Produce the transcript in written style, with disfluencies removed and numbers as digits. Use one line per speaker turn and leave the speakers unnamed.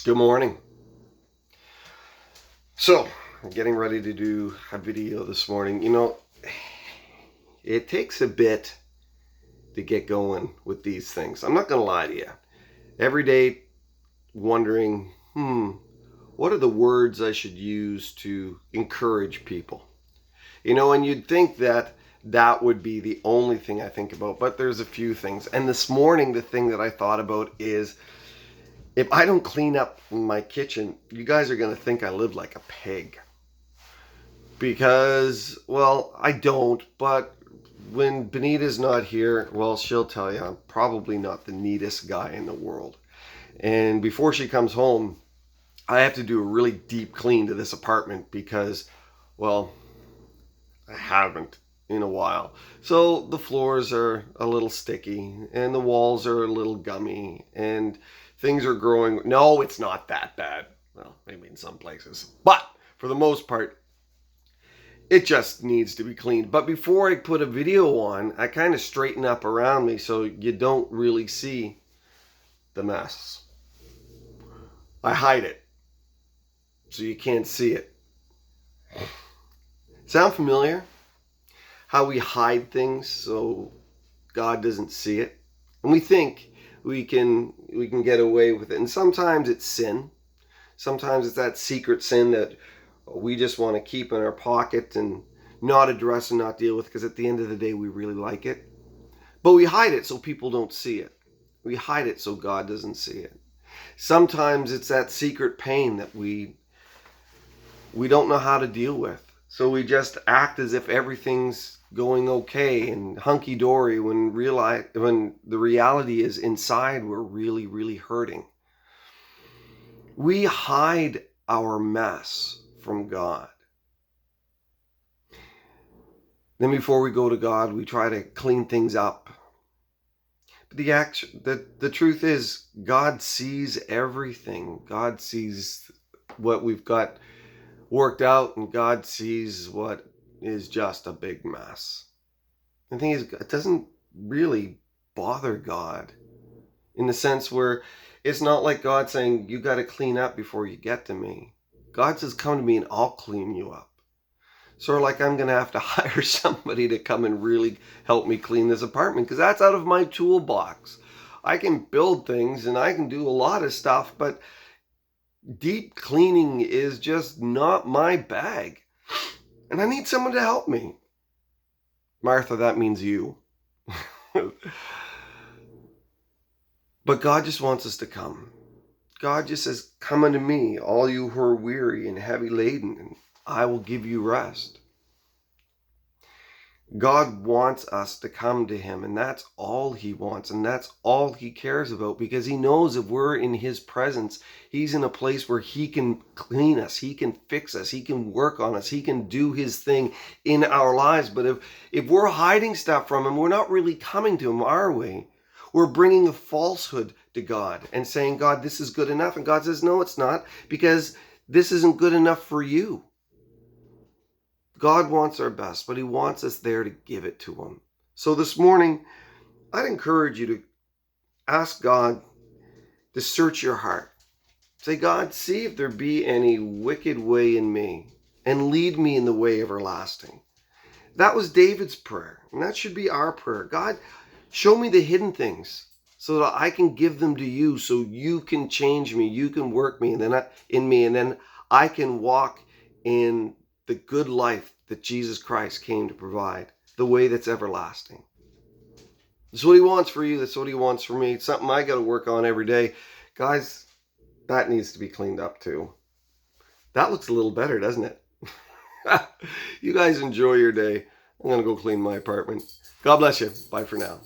Good morning. So, I'm getting ready to do a video this morning. It takes a bit to get going with these things. I'm not going to lie to you. Every day wondering, what are the words I should use to encourage people? And you'd think that that would be the only thing I think about, but there's a few things. And this morning, the thing that I thought about is, if I don't clean up my kitchen, you guys are going to think I live like a pig. Because, well, I don't, but when Benita's not here, well, she'll tell you I'm probably not the neatest guy in the world. And before she comes home, I have to do a really deep clean to this apartment because, well, I haven't in a while. So the floors are a little sticky and the walls are a little gummy and things are growing. No, it's not that bad. Well, maybe in some places. But for the most part, it just needs to be cleaned. But before I put a video on, I kind of straighten up around me so you don't really see the mess. I hide it so you can't see it. Sound familiar? How we hide things so God doesn't see it? And we think we can get away with it. And sometimes it's sin. Sometimes it's that secret sin that we just want to keep in our pocket and not address and not deal with because at the end of the day we really like it. But we hide it so people don't see it. We hide it so God doesn't see it. Sometimes it's that secret pain that we don't know how to deal with. So we just act as if everything's going okay and hunky-dory when the reality is inside we're really, really hurting. We hide our mess from God. Then before we go to God, we try to clean things up. But the truth is, God sees everything. God sees what we've got worked out, and God sees what is just a big mess. The thing is, it doesn't really bother God in the sense where it's not like God saying, you got to clean up before you get to me. God says, come to me and I'll clean you up. Sort of like I'm going to have to hire somebody to come and really help me clean this apartment because that's out of my toolbox. I can build things and I can do a lot of stuff, but deep cleaning is just not my bag. And I need someone to help me. Martha, that means you. But God just wants us to come. God just says, come unto me, all you who are weary and heavy laden, and I will give you rest. God wants us to come to him, and that's all he wants, and that's all he cares about, because he knows if we're in his presence, he's in a place where he can clean us, he can fix us, he can work on us, he can do his thing in our lives. But if we're hiding stuff from him, we're not really coming to him, are we? We're bringing a falsehood to God and saying, God, this is good enough. And God says, no, it's not, because this isn't good enough for you. God wants our best, but he wants us there to give it to him. So this morning, I'd encourage you to ask God to search your heart. Say, God, see if there be any wicked way in me and lead me in the way everlasting. That was David's prayer, and that should be our prayer. God, show me the hidden things so that I can give them to you, so you can change me, you can work me, and then I can walk in the good life that Jesus Christ came to provide, the way that's everlasting. That's what he wants for you. That's what he wants for me. It's something I got to work on every day. Guys, that needs to be cleaned up too. That looks a little better, doesn't it? You guys enjoy your day. I'm going to go clean my apartment. God bless you. Bye for now.